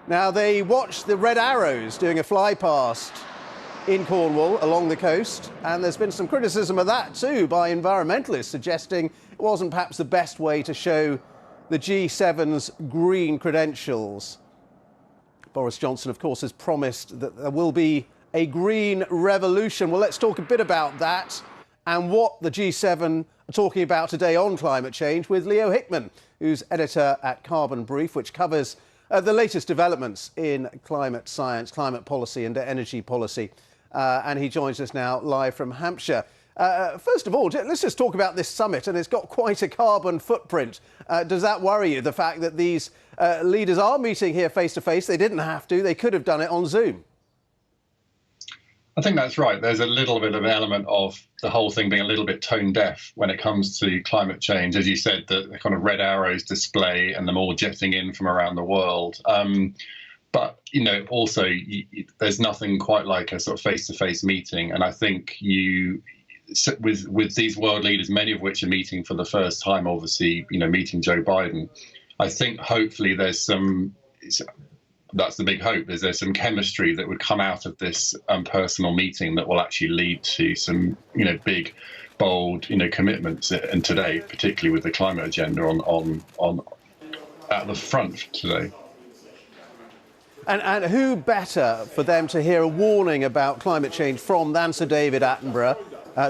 Now, they watched the red arrows doing a fly past in Cornwall along the coast, and there's been some criticism of that too by environmentalists, suggesting it wasn't perhaps the best way to show the G7's green credentials. Boris Johnson, of course, has promised that there will be a green revolution. Well, let's talk a bit about that and what the G7 are talking about today on climate change with Leo Hickman, who's editor at Carbon Brief, which covers the latest developments in climate science, climate policy and energy policy. And he joins us now live from Hampshire. First of all, let's just talk about this summit, and it's got quite a carbon footprint. Does that worry you, the fact that these leaders are meeting here face to face? They didn't have to. They could have done it on Zoom. I think that's right. There's a little bit of an element of the whole thing being a little bit tone deaf when it comes to climate change. As you said, the kind of red arrows display and them all jetting in from around the world. But, you know, also there's nothing quite like a sort of face-to-face meeting. And I think with these world leaders, many of which are meeting for the first time, obviously, you know, meeting Joe Biden, I think hopefully there's that's the big hope, is there's some chemistry that would come out of this personal meeting that will actually lead to some, you know, big, bold, you know, commitments. And today, particularly with the climate agenda on at the front today. And who better for them to hear a warning about climate change from than Sir David Attenborough,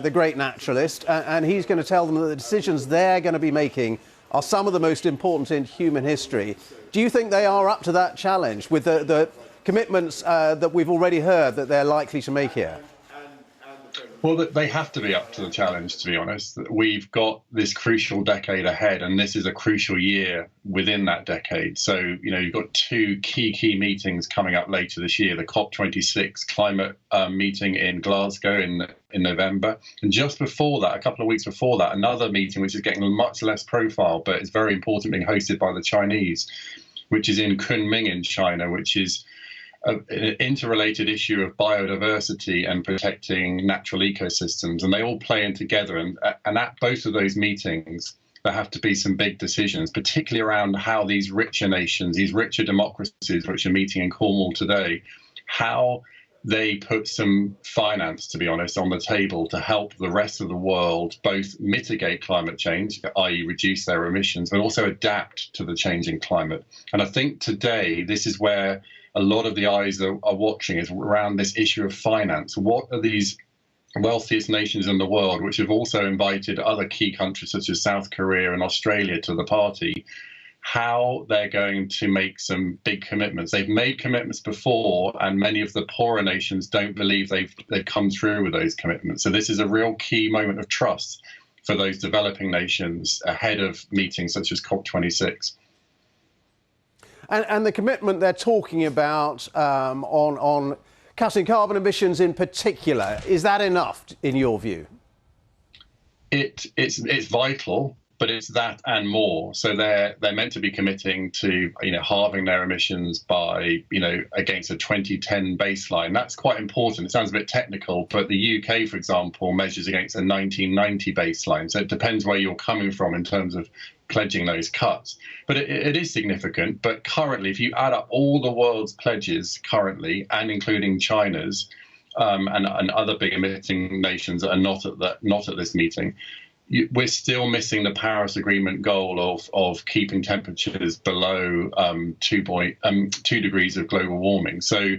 the great naturalist, and he's going to tell them that the decisions they're going to be making are some of the most important in human history. Do you think they are up to that challenge with the commitments that we've already heard that they're likely to make here? Well, they have to be up to the challenge, to be honest. We've got this crucial decade ahead, and this is a crucial year within that decade. So, you know, you've got two key meetings coming up later this year, the COP26 climate meeting in Glasgow in November. And just before that, a couple of weeks before that, another meeting, which is getting much less profile, but it's very important, being hosted by the Chinese, which is in Kunming in China, which is an interrelated issue of biodiversity and protecting natural ecosystems, and they all play in together. And at both of those meetings, there have to be some big decisions, particularly around how these richer nations, these richer democracies, which are meeting in Cornwall today, how they put some finance, to be honest, on the table to help the rest of the world both mitigate climate change, i.e. reduce their emissions, but also adapt to the changing climate. And I think today, this is where a lot of the eyes are watching, is around this issue of finance. What are these wealthiest nations in the world, which have also invited other key countries such as South Korea and Australia to the party, how they're going to make some big commitments? They've made commitments before, and many of the poorer nations don't believe they've come through with those commitments. So this is a real key moment of trust for those developing nations ahead of meetings such as COP26. And the commitment they're talking about on cutting carbon emissions in particular, is that enough in your view? It's vital, but it's that and more. So they're meant to be committing to, you know, halving their emissions by, you know, against a 2010 baseline. That's quite important. It sounds a bit technical, but the UK, for example, measures against a 1990 baseline. So it depends where you're coming from in terms of pledging those cuts. But it is significant. But currently, if you add up all the world's pledges currently, and including China's and other big emitting nations that are not at this meeting, we're still missing the Paris Agreement goal of keeping temperatures below 2 degrees of global warming. So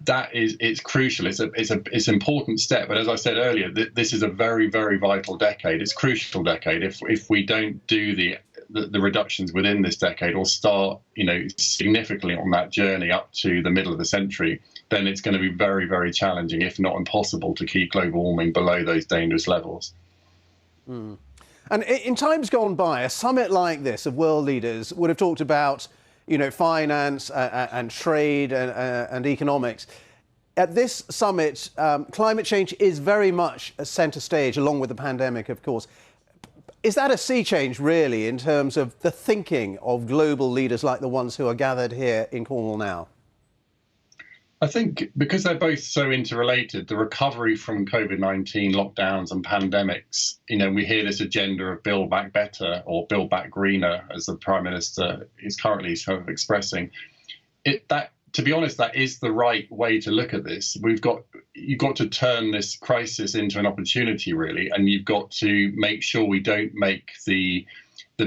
it's crucial. It's an important step. But as I said earlier, this is a very, very vital decade. It's a crucial decade. If we don't do the reductions within this decade, or start, you know, significantly on that journey up to the middle of the century, then it's going to be very, very challenging, if not impossible, to keep global warming below those dangerous levels. Mm. And in times gone by, a summit like this of world leaders would have talked about, you know, finance and trade and economics. At this summit, climate change is very much a centre stage, along with the pandemic, of course. Is that a sea change, really, in terms of the thinking of global leaders like the ones who are gathered here in Cornwall now? I think because they're both so interrelated, the recovery from COVID-19 lockdowns and pandemics, you know, we hear this agenda of build back better or build back greener, as the Prime Minister is currently sort of expressing. To be honest, that is the right way to look at this. You've got to turn this crisis into an opportunity, really, and you've got to make sure we don't make the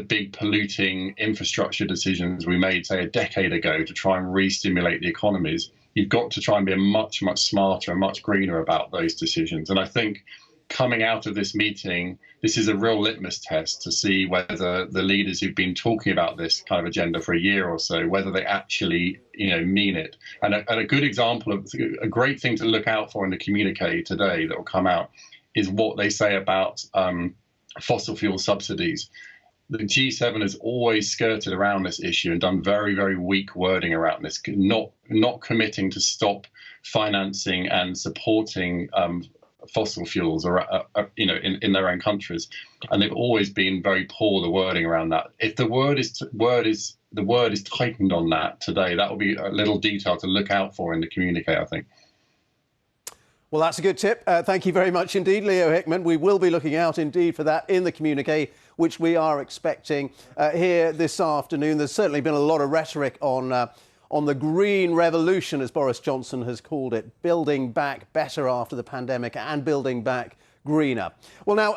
big polluting infrastructure decisions we made, say, a decade ago to try and re-stimulate the economies. You've got to try and be much smarter and much greener about those decisions. And I think coming out of this meeting, this is a real litmus test to see whether the leaders who've been talking about this kind of agenda for a year or so, whether they actually, mean it. And a good example of a great thing to look out for in the communique today that will come out is what they say about fossil fuel subsidies. The G7 has always skirted around this issue and done very, very weak wording around this, not committing to stop financing and supporting fossil fuels, or in their own countries, and they've always been very poor the wording around that. If the word is tightened on that today, that will be a little detail to look out for in the communique, I think. Well, that's a good tip. Thank you very much indeed, Leo Hickman. We will be looking out indeed for that in the communique, which we are expecting here this afternoon. There's certainly been a lot of rhetoric on the green revolution, as Boris Johnson has called it, building back better after the pandemic and building back greener. Well, now,